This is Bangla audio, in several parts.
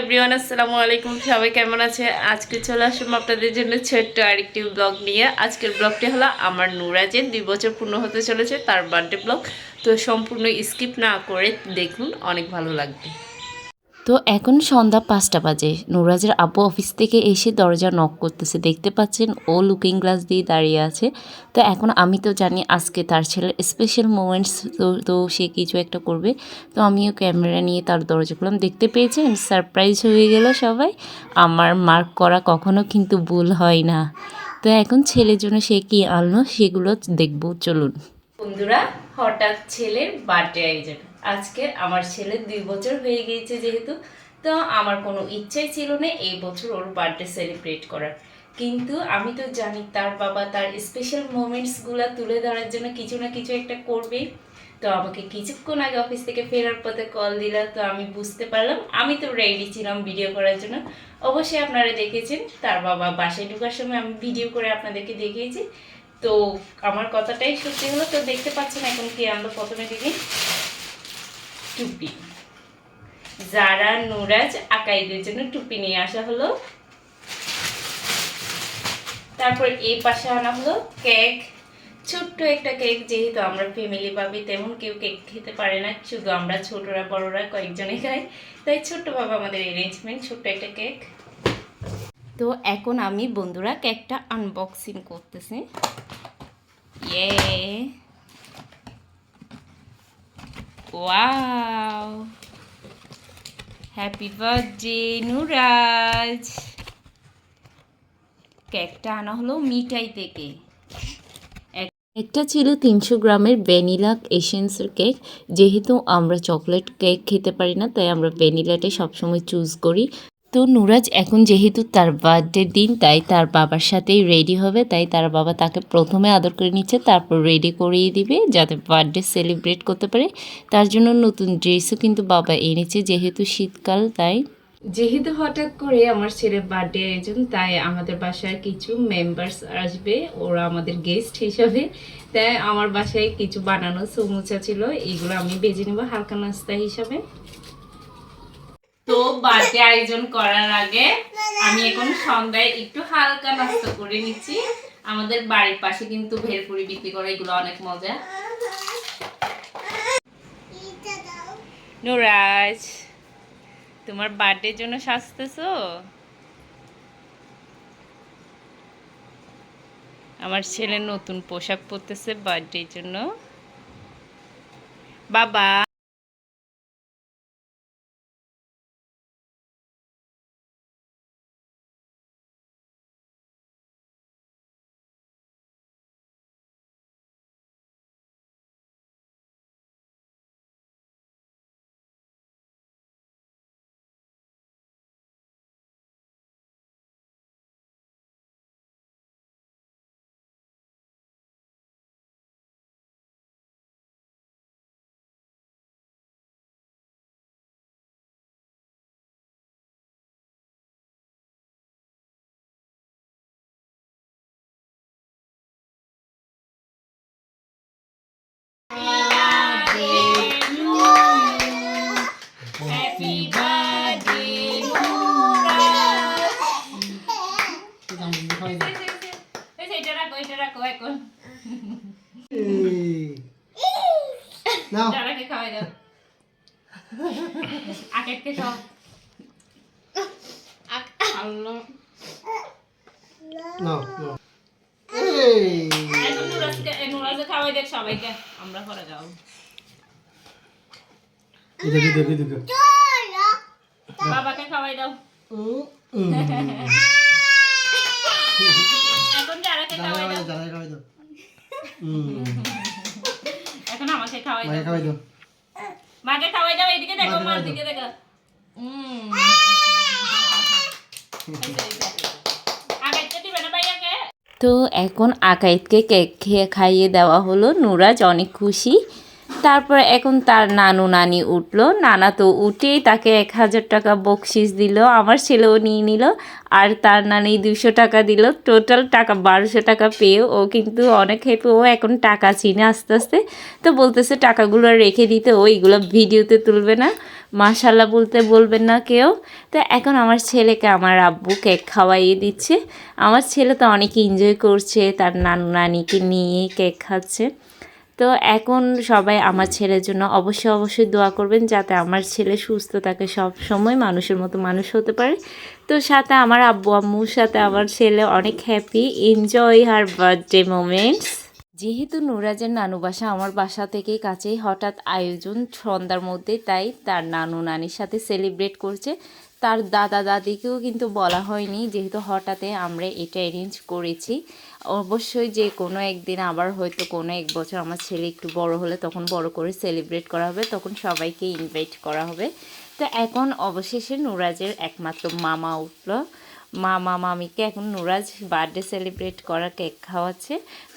এভরিওয়ান আসসালামু আলাইকুম, সবাই কেমন আছে? আজকে চলে আসলাম আপনাদের জন্য ছোট্ট আরেকটি ব্লগ নিয়ে। আজকের ব্লগটি হলো আমার নুরাজের 2 বছর পূর্ণ হতে চলেছে, তার বার্থডে ব্লগ। তো সম্পূর্ণ স্কিপ না করে দেখুন, অনেক ভালো লাগবে। তো এখন সন্ধ্যা 5টা বাজে। নুরাজের আব্বু অফিস থেকে এসে দরজা নক করতেছে, দেখতে পাচ্ছেন ও লুকিং গ্লাস দিয়ে দাঁড়িয়ে আছে। তো এখন আমি তো জানি আজকে তার ছেলের স্পেশাল মোমেন্টস, তো সে কিছু একটা করবে। তো আমিও ক্যামেরা নিয়ে তার দরজা খুললাম, দেখতে পেয়েছেন সারপ্রাইজ হয়ে গেল সবাই। আমার মার্ক করা কখনো কিন্তু ভুল হয় না। তো এখন ছেলের জন্য সে কি আনলো সেগুলো দেখবো, চলুন। বন্ধুরা, হঠাৎ ছেলের বার্থডে আয়োজন। আজকে আমার ছেলের 2 বছর হয়ে গিয়েছে যেহেতু, তো আমার কোনো ইচ্ছাই ছিল না এই বছর ওর বার্থডে সেলিব্রেট করার। কিন্তু আমি তো জানি তার বাবা তার স্পেশাল মোমেন্টসগুলো তুলে ধরার জন্য কিছু না কিছু একটা করবেই। তো আমাকে কিছুক্ষণ আগে অফিস থেকে ফেরার পথে কল দিল, তো আমি বুঝতে পারলাম। আমি তো রেডি ছিলাম ভিডিও করার জন্য। অবশ্যই আপনারা দেখেছেন তার বাবা বাসায় ঢোকার সময় আমি ভিডিও করে আপনাদেরকে দেখিয়েছি। তো আমার কথাটাই সত্যি হলো। তো দেখতে পাচ্ছেন এখন কি আনলো। প্রথমে দিদি টুপি, যারা নুরাজ আকাইদের জন্য টুপি নিয়ে আসা হলো। তারপর এই পাশে আনা হলো কেক, ছোট্ট একটা কেক। যেহেতু আমরা ফ্যামিলি ভাবি, তেমন কেউ কেক খেতে পারে না, শুধু আমরা ছোটরা বড়রা কয়েকজনে খাই, তাই ছোট্টভাবে আমাদের অ্যারেঞ্জমেন্ট, ছোট্ট একটা কেক। তো এখন আমি বন্ধুরা কেকটা আনবক্সিং করতেছি। ইয়ে, ওয়াও, হ্যাপি বার্থডে নুরাজ। কেকটা আনা হলো মিঠাই থেকে। একটা ছিল 300 গ্রামের ভ্যানিলা এসেন্সের কেক। যেহেতু আমরা চকলেট কেক খেতে পারি না, তাই আমরা ভ্যানিলাটাই সবসময় চুজ করি। তো নুরাজ এখন যেহেতু তার বার্থডে দিন, তাই তার বাবার সাথেই রেডি হবে। তাই তার বাবা তাকে প্রথমে আদর করে নিচ্ছে, তারপর রেডি করিয়ে দিবে যাতে বার্থডে সেলিব্রেট করতে পারে। তার জন্য নতুন ড্রেসও কিন্তু বাবা এনেছে, যেহেতু শীতকাল তাই। যেহেতু হঠাৎ করে আমার ছেলের বার্থডে আয়োজন, তাই আমাদের বাসায় কিছু মেম্বার্স আসবে, ওরা আমাদের গেস্ট হিসাবে। তাই আমার বাসায় কিছু বানানো সমুচা ছিল, এগুলো আমি বেজে নেব হালকা নাস্তা হিসাবে। তো বার্থডে আয়োজন করার আগে আমি এখন সন্ধ্যায় একটু হালকা নাস্তা করে নিচ্ছি। আমাদের বাড়ির পাশে কিন্তু ভেলপুরি বিক্রি করে, এগুলো অনেক মজা। নুরাজ, তোমার বার্থডের জন্য সাজতেছো? আমার ছেলে নতুন পোশাক পরতেছে বার্থডের জন্য। বাবা, হ্যাপি বার্থডে এটা রাখো, এটা রাখো এখন। যারাকে খাওয়াই দাও, আকেটকে খাও। আল্লাহ, এখন নুরাজকে খাওয়াই দেখ সবাইকে, আমরা ঘরে যাও। বাবাকে খাওয়াই দাও। এখন যারাকে খাওয়াই দাও, এখন আমাকে খাওয়াই দাও। মাকে খাওয়াই দাও, এদিকে দেখো, মার দিকে দেখো। আগাইতে দিবে না ভাইয়াকে। তো এখন আকাইদকে কেক খাইয়ে দেওয়া হলো। নুরাজ অনেক খুশি। তারপর এখন তার নানু নানি উঠলো। নানা তো উঠেই তাকে 1000 টাকা বকশিস দিল, আমার ছেলেও নিয়ে নিল। আর তার নানি 200 টাকা দিল। টোটাল টাকা 1200 টাকা পেয়ে ও কিন্তু অনেক হ্যাপি। ও এখন টাকা চিনে আস্তে আস্তে। তো বলতেছে টাকাগুলো রেখে দিতে, ও এগুলো ভিডিওতে তুলবে না, মাশাল্লাহ বলতে বলবেন না কেউ। তো এখন আমার ছেলেকে আমার আব্বু কেক খাওয়াইয়ে দিচ্ছে। আমার ছেলে তো অনেক এনজয় করছে, তার নানু নানিকে নিয়ে কেক খাচ্ছে। তো এখন সবাই আমার ছেলের জন্য অবশ্যই দোয়া করবেন, যাতে আমার ছেলে সুস্থ থাকে, সব সময় মানুষের মতো মানুষ হতে পারে। তো সাথে আমার আব্বু আম্মুর সাথে আমার ছেলে অনেক হ্যাপি, এনজয় হার বার্থডে মোমেন্টস। যেহেতু নুরাজের নানু বাসা আমার বাসা থেকেই কাছেই, হঠাৎ আয়োজন সন্ধ্যার মধ্যে, তাই তার নানু নানির সাথে সেলিব্রেট করছে। তার দাদা দাদিকেও কিন্তু বলা হয়নি, যেহেতু হঠাৎই আমরা এটা অ্যারেঞ্জ করেছি। অবশ্যই যে কোনো একদিন আবার হয়তো কোনো এক বছর আমার ছেলে একটু বড় হলে তখন বড় করে সেলিব্রেট করা হবে, তখন সবাইকে ইনভাইট করা হবে। তো এখন অবশেষে নুরাজের একমাত্র মামা উঠলো। মামা মামিকে এখন নুরাজ বার্থডে সেলিব্রেট করা কেক খাওয়াচ্ছে।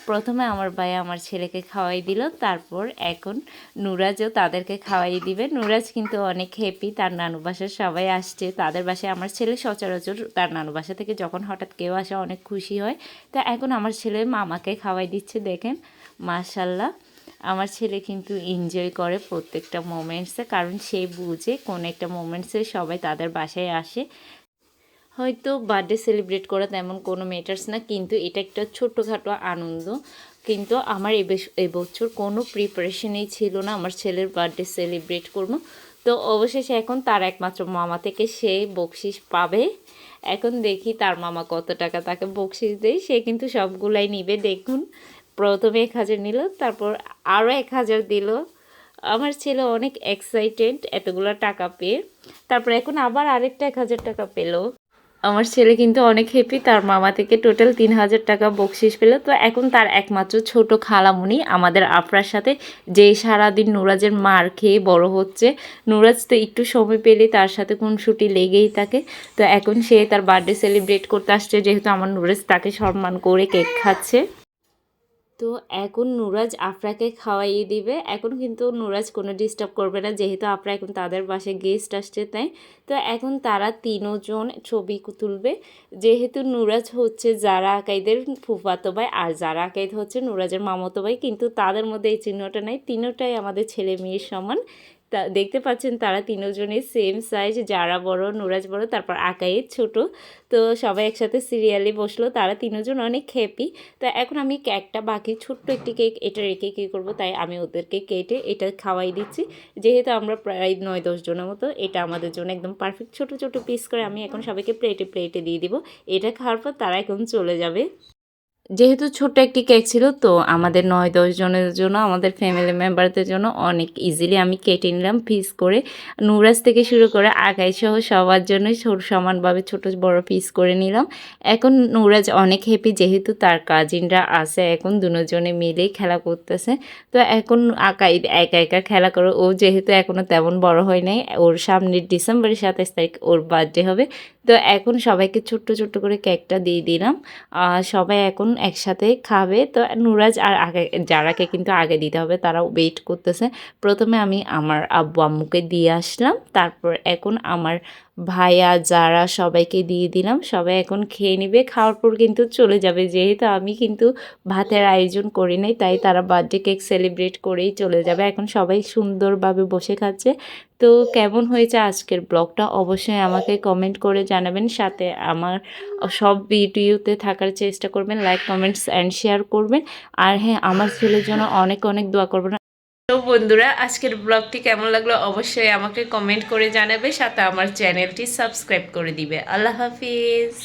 প্রথমে আমার ভাই আমার ছেলেকে খাওয়াই দিল, তারপর এখন নুরাজও তাদেরকে খাওয়াই দিবে। নুরাজ কিন্তু অনেক হ্যাপি, তার নানু বাসার সবাই আসছে তাদের বাসায়। আমার ছেলে সচরাচর তার নানু বাসা থেকে যখন হঠাৎ কেউ আসে অনেক খুশি হয়। তো এখন আমার ছেলে মামাকে খাওয়াই দিচ্ছে, দেখেন মাশাল্লাহ। আমার ছেলে কিন্তু এনজয় করে প্রত্যেকটা মোমেন্টসে, কারণ সে বুঝে কোন একটা মোমেন্টসে সবাই তাদের বাসায় আসে। হয়তো বার্থডে সেলিব্রেট করা তেমন কোনো ম্যাটার্স না, কিন্তু এটা একটা ছোট্টখাটো আনন্দ। কিন্তু আমার এবছর কোনো প্রিপারেশনই ছিল না আমার ছেলের বার্থডে সেলিব্রেট করব। তো অবশেষে এখন তার একমাত্র মামা থেকে সে বকশিস পাবে। এখন দেখি তার মামা কত টাকা তাকে বকশিস দেয়। সে কিন্তু সবগুলাই নিবে। দেখুন, প্রথমে 1000 নিল, তারপর আরও 1000 দিল। আমার ছেলে অনেক এক্সাইটেড এতগুলো টাকা পেয়ে। তারপর এখন আবার আরেকটা 1000 টাকা পেলো। আমার ছেলে কিন্তু অনেক হ্যাপি, তার মামা থেকে টোটাল 3000 টাকা বকশিস পেল। তো এখন তার একমাত্র ছোট খালামুনি আমাদের আফরার সাথে, যে সারাদিন নুরাজের মার খেয়ে বড় হচ্ছে। নুরাজ তো একটু সময় পেলে তার সাথে খুনসুটি লেগেই থাকে। তো এখন সে তার বার্থডে সেলিব্রেট করতে আসছে, যেহেতু আমার নুরাজ তাকে সম্মান করে কেক খাচ্ছে। তো এখন নুরাজ আফরাকে খাওয়াইয়ে দিবে। এখন কিন্তু নুরাজ কোনো ডিস্টার্ব করবে না, যেহেতু আফরা এখন তাদের বাসায় গেস্ট আসছে তাই। তো এখন তারা তিনজন ছবি তুলবে। যেহেতু নুরাজ হচ্ছে জারা আকাইদের ফুফাতো ভাই, আর জারা আকাইদ হচ্ছে নুরাজের মামাতো ভাই, কিন্তু তাদের মধ্যে এই চিহ্নটা নাই। তিনটাই আমাদের ছেলে মেয়ের সমান। তা দেখতে পাচ্ছেন তারা তিনজনের সেম সাইজ, যারা বড় নুরাজ বড়, তারপর আকাইদ ছোট। তো সবাই একসাথে সিরিয়ালে বসলো, তারা তিনজন অনেক হ্যাপি। তো এখন আমি কেকটা বাকি ছোট্ট একটি কেক এটা রেখে কী করবো, তাই আমি ওদেরকে কেটে এটা খাওয়াই দিচ্ছি। যেহেতু আমরা প্রায় 9-10 জনের মতো, এটা আমাদের জন্য একদম পারফেক্ট। ছোট ছোট পিস করে আমি এখন সবাইকে প্লেটে প্লেটে দিয়ে দিব। এটা খাওয়ার পর তারা এখন চলে যাবে। যেহেতু ছোট্ট একটি কেক ছিল, তো আমাদের 9-10 জনের জন্য, আমাদের ফ্যামিলি মেম্বারদের জন্য অনেক ইজিলি আমি কেটে নিলাম পিস করে। নুরাজ থেকে শুরু করে আগাই সহ সবার জন্যই সমানভাবে ছোট বড় পিস করে নিলাম। এখন নুরাজ অনেক হ্যাপি, যেহেতু তার কাজিনরা আছে, এখন দুজনে মিলেই খেলা করতেছে। তো এখন আকাই একা একা খেলা করে, ও যেহেতু এখনও তেমন বড় হয় নাই, ওর সামনের ডিসেম্বরের 27 তারিখ ওর বার্থডে হবে। তো এখন সবাইকে ছোট্ট ছোট্ট করে কেকটা দিয়ে দিলাম। সবাই এখন একসাথে খাবে। তো নুরাজ আর আগে যারাকে কিন্তু আগে দিতে হবে, তারা ওয়েট করতেছে। প্রথমে আমি আমার আব্বু আম্মুকে দিয়ে আসলাম, তারপর এখন আমার ভাইয়া যারা সবাইকে দিয়ে দিলাম। সবাই এখন খেয়ে নেবে, খাওয়ার পর কিন্তু চলে যাবে। যেহেতু আমি কিন্তু ভাতের আয়োজন করি নাই, তাই তারা বার্থডে কেক সেলিব্রেট করেই চলে যাবে। এখন সবাই সুন্দরভাবে বসে খাচ্ছে। তো কেমন হয়েছে আজকের ব্লগটা অবশ্যই আমাকে কমেন্ট করে জানাবেন। সাথে আমার সব ভিডিওতে থাকার চেষ্টা করবেন, লাইক কমেন্টস অ্যান্ড শেয়ার করবেন। আর হ্যাঁ, আমার ছেলের জন্য অনেক অনেক দোয়া করবেন। তো বন্ধুরা, আজকের ব্লগটি কেমন লাগলো অবশ্যই আমাকে কমেন্ট করে জানাবে, সাথে আমার চ্যানেলটি সাবস্ক্রাইব করে দিবে। আল্লাহ হাফিজ।